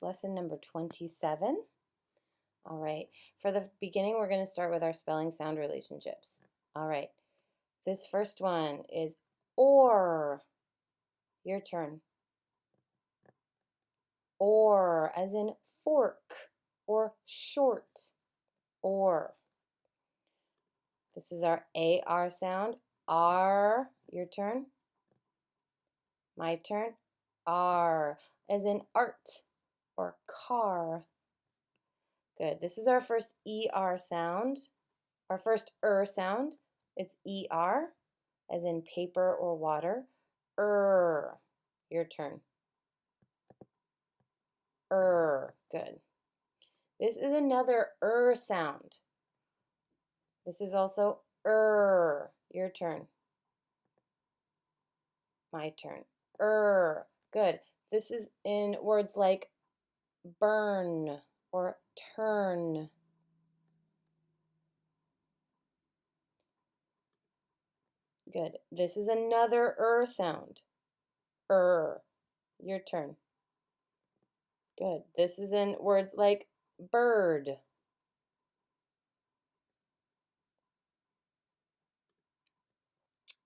lesson number 27. All right, for the beginning, we're going to start with our spelling sound relationships. All right, this first one is or. Your turn. Or, as in fork or short. Or. This is our AR sound. R. Your turn. My turn. R, as in art or car. Good. This is our first ER sound, our first sound. It's ER, as in paper or water. Your turn. Good. This is another sound. This is also Your turn. My turn. Good. This is in words like burn or turn. Good. This is another sound. Your turn. Good. This is in words like bird.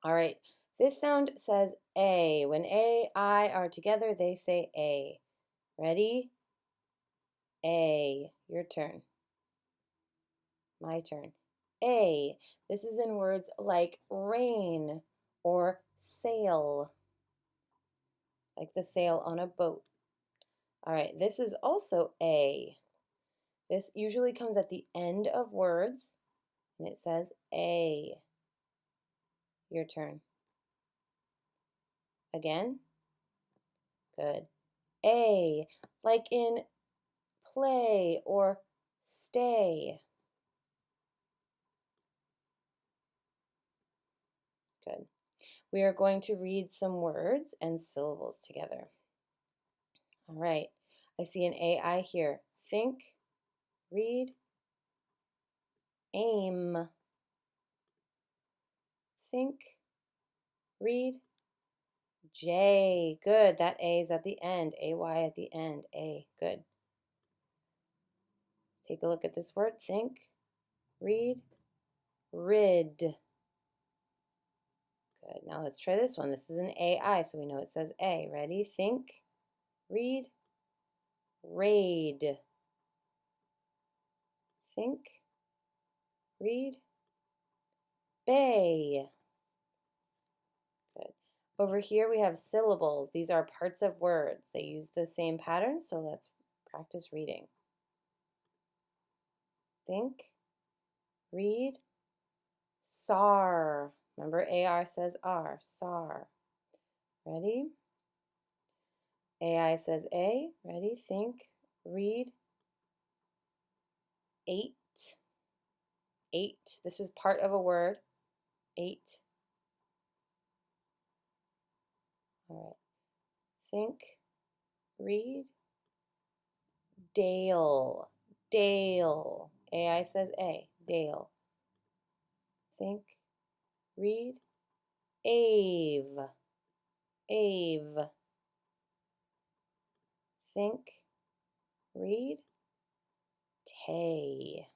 All right. This sound says A. When A, I are together, they say A. Ready? A. Your turn. My turn. A. This is in words like rain or sail, like the sail on a boat. All right, this is also A. This usually comes at the end of words, and it says A. Your turn. Again. Good. A, like in play or stay. Good. We are going to read some words and syllables together. All right. I see an AI here. Think, read, aim. Think, read, J. Good. That A is at the end. AY at the end. A. Good. Take a look at this word. Think, read, rid. Good. Now let's try this one. This is an AI, so we know it says A. Ready? Think, read, raid. Think, read, bay. Good. Over here we have syllables. These are parts of words. They use the same pattern, so let's practice reading. Think, read, SAR. Remember AR says R, SAR. Ready? AI says A. Ready? Think, read, 8. 8. This is part of a word. 8. All right. Think, read, Dale. Dale. AI says A. Dale. Think, read, Ave. Ave. Think, read, Tay.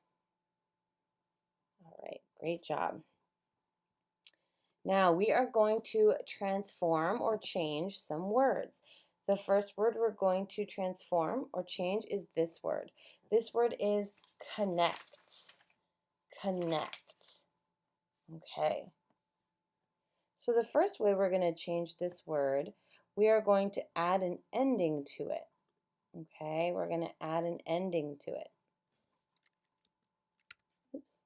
All right, great job. Now we are going to transform or change some words. The first word we're going to transform or change is this word. This word is connect. Connect. Okay. So the first way we're going to change this word, we are going to add an ending to it. Okay, we're going to add an ending to it. Oops.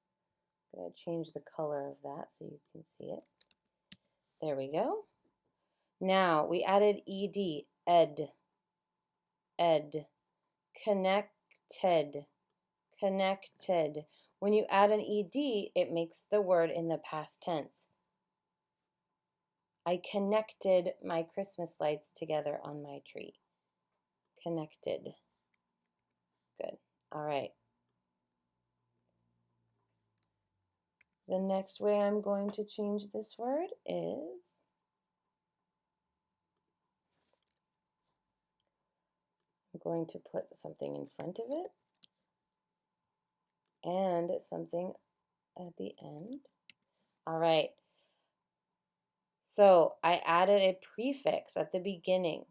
I'm going to change the color of that so you can see it. There we go. Now we added ed, ed, connected, connected. When you add an ed, it makes the word in the past tense. I connected my Christmas lights together on my tree. Connected. Good. All right. The next way I'm going to change this word is going to put something in front of it and something at the end. All right. So I added a prefix at the beginning.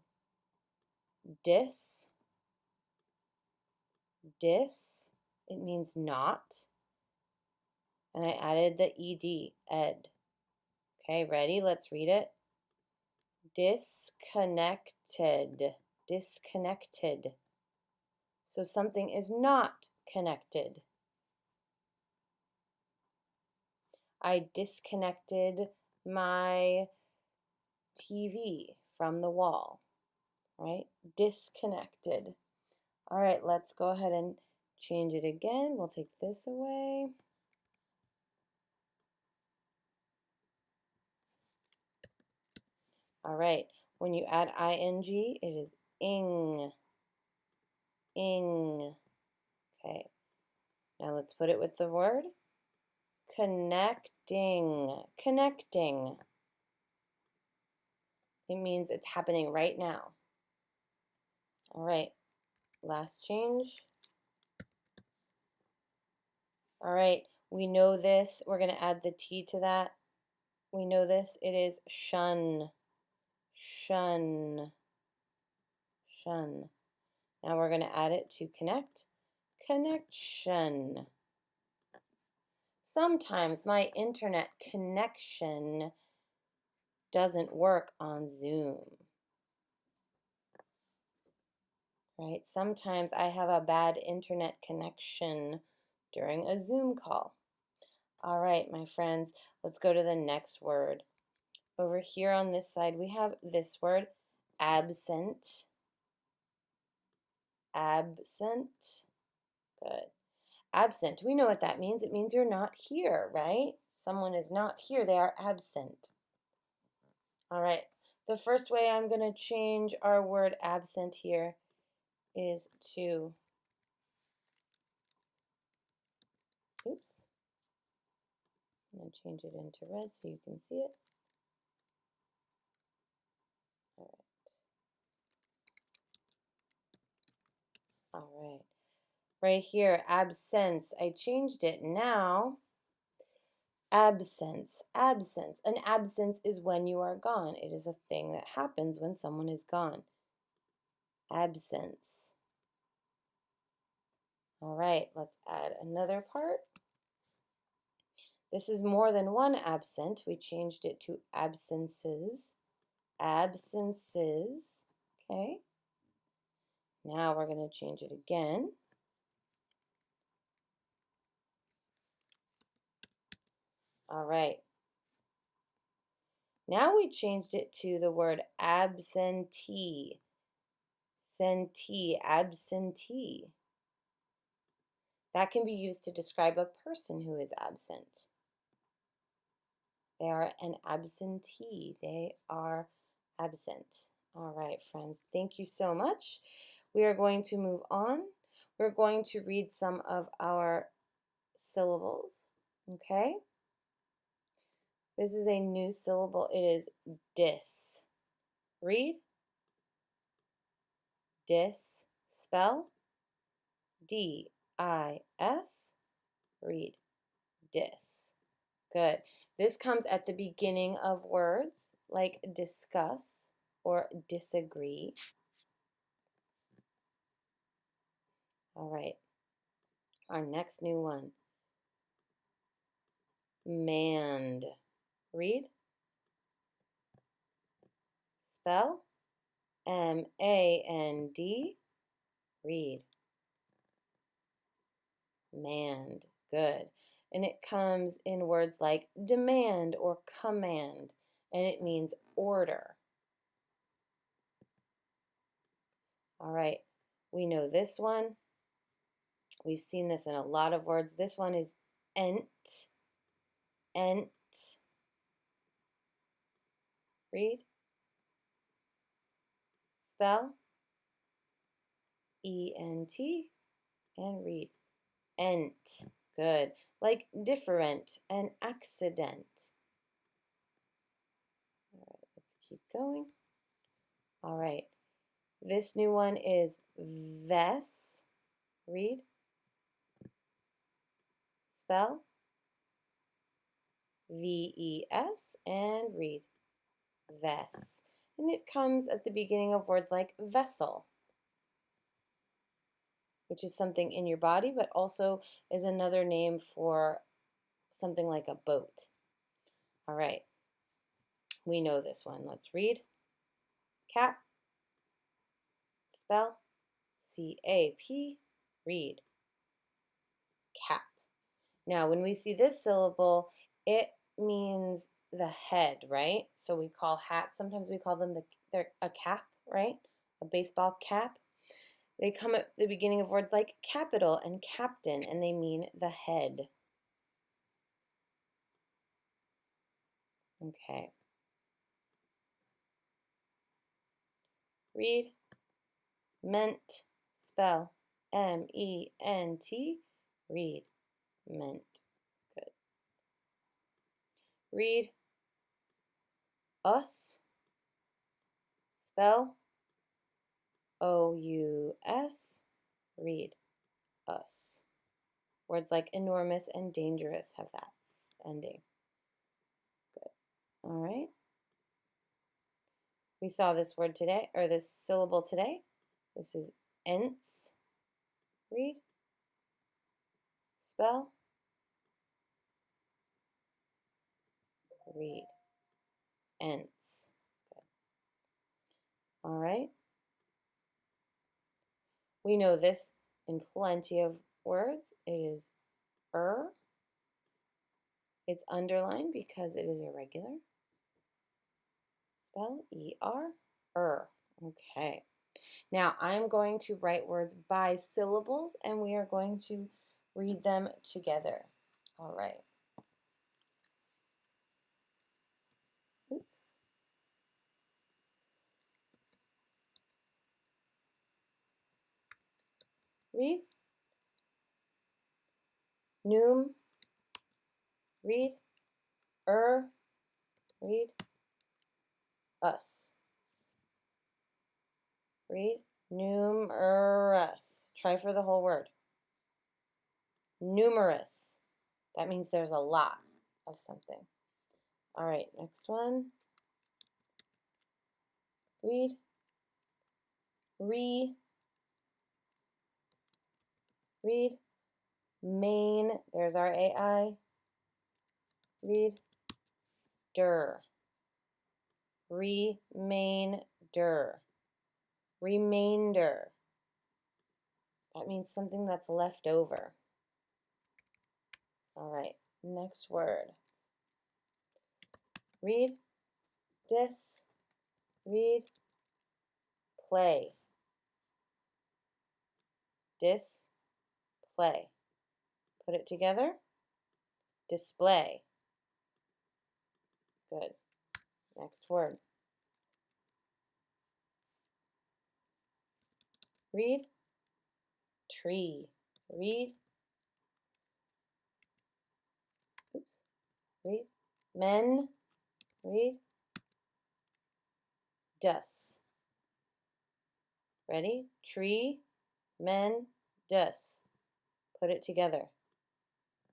Dis. It means not. And I added the ed, ed. Okay, ready? Let's read it. Disconnected. Disconnected. So something is not connected. I disconnected my TV from the wall, right? Disconnected. All right, let's go ahead and change it again. We'll take this away. All right, when you add ing, it is ing. Ing. Okay, now let's put it with the word connecting. Connecting. It means it's happening right now. All right, last change. All right, we know this. We're going to add the T to that. We know this. It is shun. Shun. Shun. Now we're going to add it to connect. Connection. Sometimes my internet connection doesn't work on Zoom. Right? Sometimes I have a bad internet connection during a Zoom call. All right, my friends, let's go to the next word. Over here on this side, we have this word, absent. Absent. Good. Absent, we know what that means. It means you're not here, right? Someone is not here. They are absent. All right. The first way I'm going to change our word absent here is to, oops. I'm going to change it into red so you can see it. All right. All right. Right here, absence. I changed it. Now, absence. Absence. An absence is when you are gone. It is a thing that happens when someone is gone. Absence. All right, let's add another part. This is more than one absent. We changed it to absences. Absences. Okay. Now we're going to change it again. All right. Now we changed it to the word absentee. Sentee, absentee. That can be used to describe a person who is absent. They are an absentee. They are absent. All right, friends, thank you so much. We are going to move on. We're going to read some of our syllables, okay? This is a new syllable. It is dis. Read. Dis. Spell. D-I-S. Read. Dis. Good. This comes at the beginning of words like discuss or disagree. All right. Our next new one. Mand. Read. Spell. M-A-N-D. Read. Mand. Good. And it comes in words like demand or command, and it means order. All right. We know this one. We've seen this in a lot of words. This one is ent. Ent. Read. Spell. E-N-T. And read. Ent. Good. Like different and accident. All right, let's keep going. All right. This new one is Ves, read. Spell. V-E-S, and read. Ves. And it comes at the beginning of words like vessel, which is something in your body, but also is another name for something like a boat. All right, we know this one. Let's read. Cap, spell, C-A-P, read. Cap. Now, when we see this syllable, it means the head, right? So we call hats, sometimes we call them they're a cap, right? A baseball cap. They come at the beginning of words like capital and captain, and they mean the head. Okay. Read. Ment, spell, M-E-N-T, read. Ment. Good. Read. Us, spell, O-U-S, read. Us. Words like enormous and dangerous have that ending. Good. All right. We saw this word today, or this syllable today. This is ents. Read. Spell. Read. Ents. Good. All right. We know this in plenty of words. It is It's underlined because it is irregular. Spell E-R, Okay. Now I'm going to write words by syllables and we are going to read them together. All right. Oops. Read. Noom. Read. Read. Us. Read. Numerous. Try for the whole word. Numerous. That means there's a lot of something. All right, next one. Read. Read. Main. There's our AI. Read. Remainder. Remainder. That means something that's left over. All right, next word. Read. Dis. Read. Play. Display. Put it together. Display. Good. Next word. Read. Tree. Read. Oops. Read. Men. Read. Dus. Ready? Tree. Men. Dus. Put it together.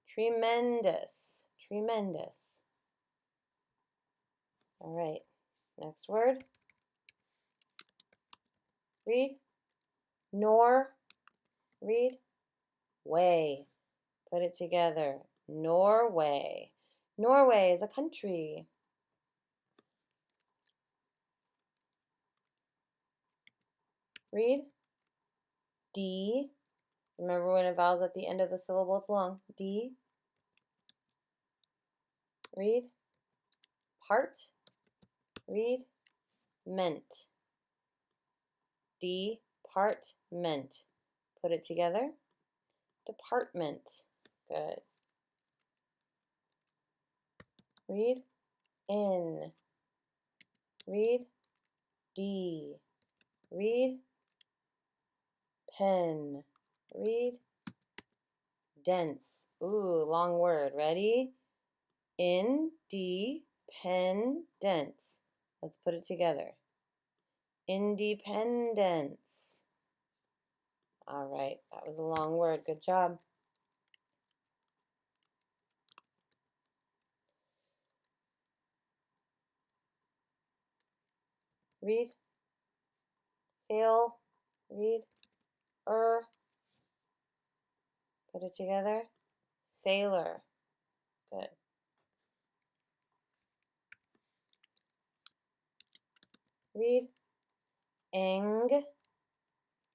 Tremendous. Tremendous. All right. Next word. Read. Nor. Read. Way. Put it together. Norway. Norway is a country. Read. D. Remember when a vowel's at the end of the syllable, it's long. D. Read. Part. Read. Meant. Department. Put it together. Department. Good. Read. In. Read. D. Read. Pen. Read. Dense. Ooh, long word. Ready? Independence. Let's put it together. Independence. All right, that was a long word. Good job. Read. Sail. Read. Put it together. Sailor. Good. Read. Eng.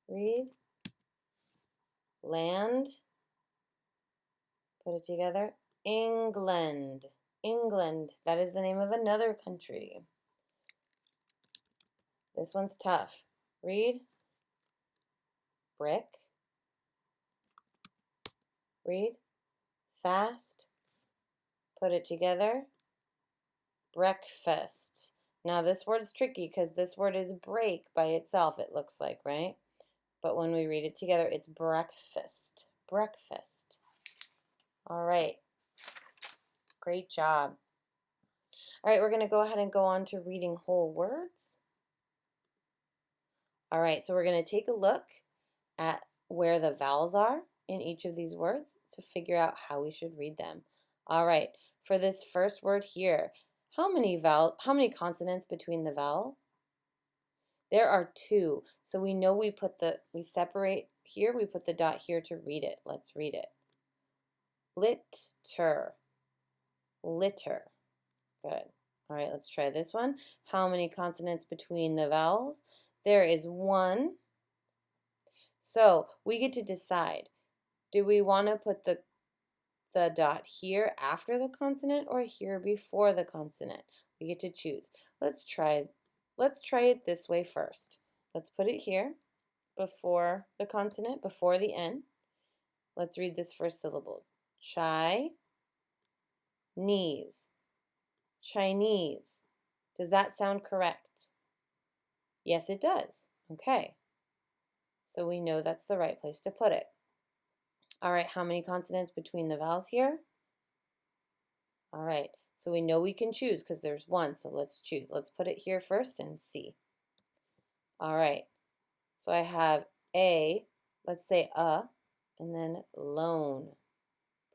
Read. Land. Put it together. England. England. That is the name of another country. This one's tough. Read. Brick. Read. Fast. Put it together. Breakfast. Now this word is tricky because this word is break by itself, it looks like, right? But when we read it together, it's breakfast. Breakfast. All right. Great job. All right, we're going to go ahead and go on to reading whole words. All right, so we're going to take a look at where the vowels are in each of these words to figure out how we should read them. All right, for this first word here, how many consonants between the vowel? There are 2. So we know we separate here, we put the dot here to read it. Let's read it. Litter. Litter. Good. All right, let's try this one. How many consonants between the vowels? There is 1. So we get to decide. Do we want to put the dot here after the consonant or here before the consonant? We get to choose. Let's try it this way first. Let's put it here before the consonant, before the N. Let's read this first syllable. Chinese. Chinese. Does that sound correct? Yes, it does. Okay. So we know that's the right place to put it. All right, how many consonants between the vowels here? All right, so we know we can choose because there's 1, so let's choose. Let's put it here first and see. All right, so I have A, let's say and then lone.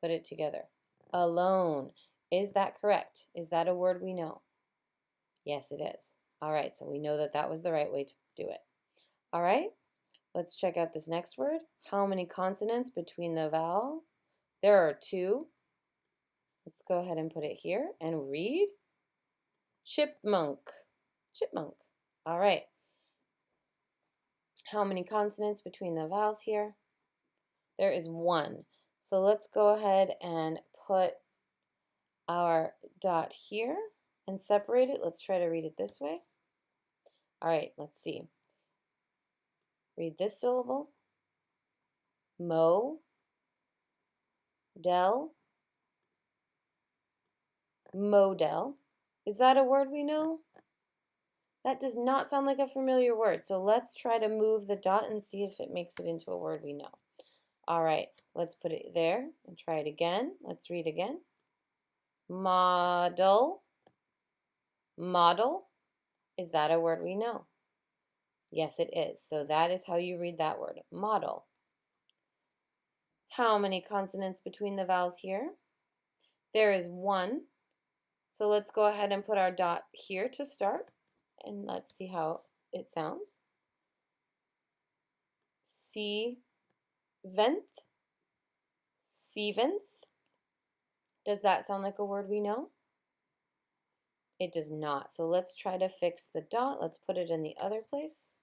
Put it together. Alone. Is that correct? Is that a word we know? Yes, it is. All right, so we know that that was the right way to do it. All right, let's check out this next word. How many consonants between the vowel? There are 2. Let's go ahead and put it here and read. Chipmunk. Chipmunk. All right. How many consonants between the vowels here? There is 1. So let's go ahead and put our dot here and separate it. Let's try to read it this way. All right, let's see. Read this syllable. Model. Model. Is that a word we know? That does not sound like a familiar word, so let's try to move the dot and see if it makes it into a word we know. All right, let's put it there and try it again. Let's read again. Model. Model. Is that a word we know? Yes, it is. So that is how you read that word, model. How many consonants between the vowels here? There is 1. So let's go ahead and put our dot here to start, and let's see how it sounds. Seventh. Seventh. Does that sound like a word we know? It does not. So let's try to fix the dot. Let's put it in the other place.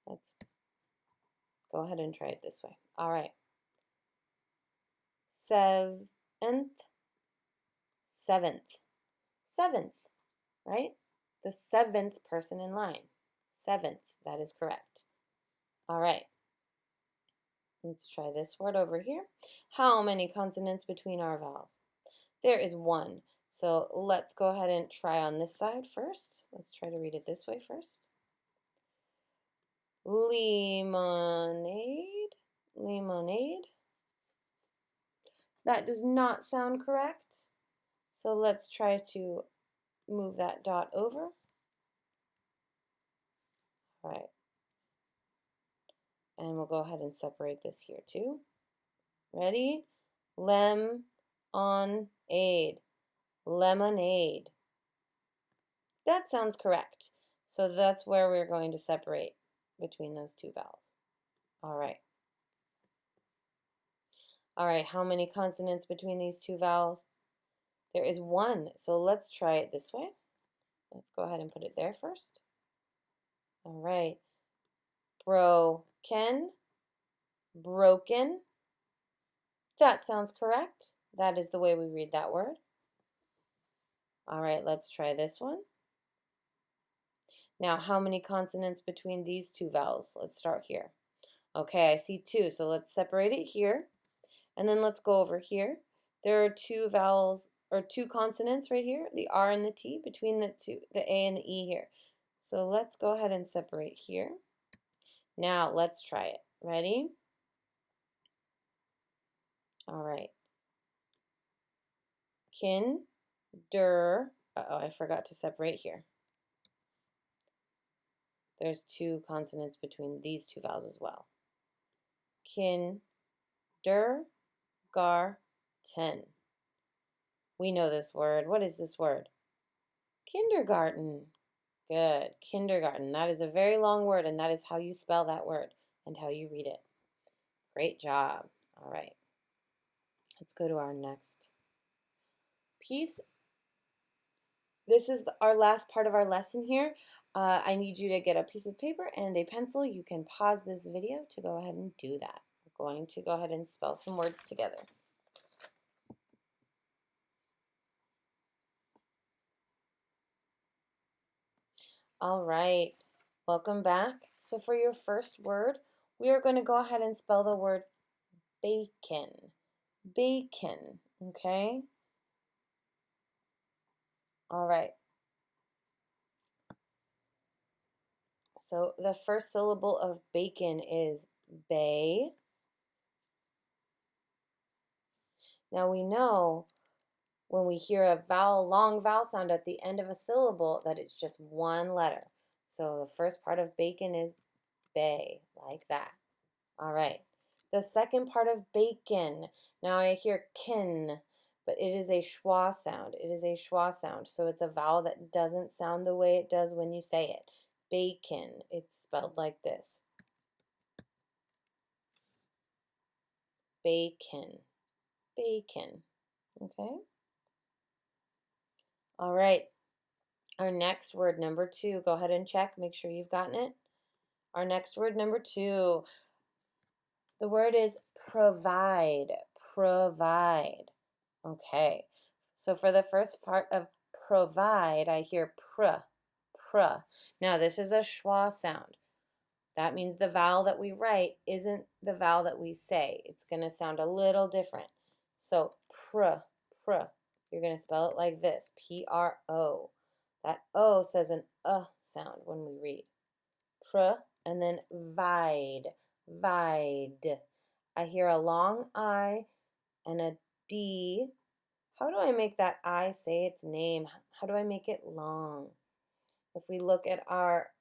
Let's go ahead and try it this way. All right. Seventh. Seventh. Seventh, right? The 7th person in line. 7th. That is correct. All right. Let's try this word over here. How many consonants between our vowels? There is 1. So let's go ahead and try on this side first. Let's try to read it this way first. Lemonade. Lemonade. That does not sound correct. So let's try to move that dot over. All right. And we'll go ahead and separate this here too. Ready? Lem-on-aid. Lemonade. That sounds correct. So that's where we're going to separate between those two vowels. All right. All right, how many consonants between these two vowels? There is one. So let's try it this way. Let's go ahead and put it there first. All right. Broken. Broken. That sounds correct. That is the way we read that word. All right, let's try this one. Now, how many consonants between these two vowels? Let's start here. Okay, I see two, so let's separate it here. And then let's go over here. There are two vowels, or two consonants right here, the R and the T, between the two, the A and the E here. So let's go ahead and separate here. Now, let's try it. Ready? All right. Uh-oh, I forgot to separate here. There's two consonants between these two vowels as well. Kindergarten. We know this word. What is this word? Kindergarten. Good. Kindergarten. That is a very long word, and that is how you spell that word and how you read it. Great job. All right. Let's go to our next piece. This is our last part of our lesson here. I need you to get a piece of paper and a pencil. You can pause this video to go ahead and do that. We're going to go ahead and spell some words together. All right, welcome back. So for your first word, we are going to go ahead and spell the word bacon. Bacon, okay? All right. So the first syllable of bacon is bay. Now we know when we hear a vowel, long vowel sound at the end of a syllable that it's just one letter. So the first part of bacon is bay, like that. All right. The second part of bacon. Now I hear kin, but it is a schwa sound. It is a schwa sound. So it's a vowel that doesn't sound the way it does when you say it. Bacon. It's spelled like this. Bacon. Bacon. Okay? All right. Our next word, number 2. Go ahead and check. Make sure you've gotten it. Our next word, number 2. The word is provide. Provide. Okay. So for the first part of provide, I hear pr. Now this is a schwa sound. That means the vowel that we write isn't the vowel that we say. It's going to sound a little different. So pr. You're going to spell it like this, P-R-O. That O says an sound when we read. Pr, and then vide. I hear a long I and a D. How do I make that I say its name? How do I make it long? If we look at our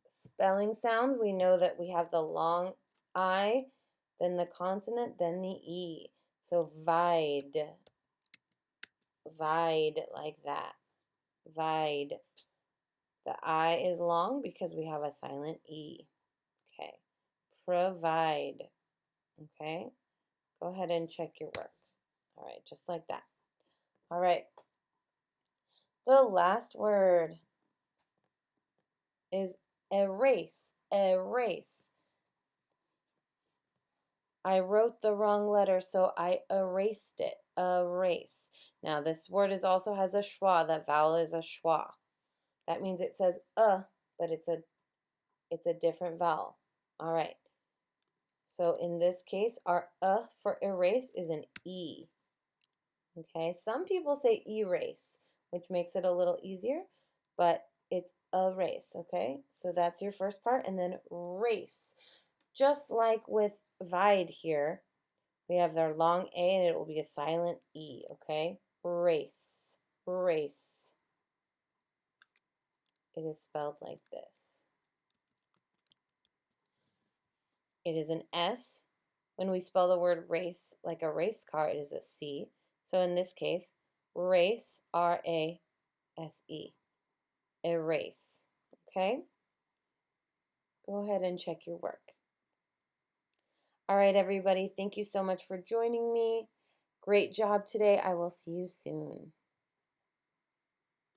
spelling sounds, we know that we have the long I, then the consonant, then the E. So vide like that. Vide. The I is long because we have a silent E. Okay. Provide. Okay. Go ahead and check your work. All right, just like that. All right. The last word is erase. Erase. I wrote the wrong letter, so I erased it. Erase. Now, this word also has a schwa. That vowel is a schwa. That means it says but it's a different vowel. All right. So in this case, our for erase is an E. Okay, some people say erase, which makes it a little easier, but it's erase, okay? So that's your first part, and then race. Just like with vide here, we have our long A and it will be a silent E, okay? Race. It is spelled like this. It is an S. When we spell the word race like a race car, it is a C. So in this case, race, R-A-S-E, erase. Okay? Go ahead and check your work. All right, everybody, thank you so much for joining me. Great job today. I will see you soon.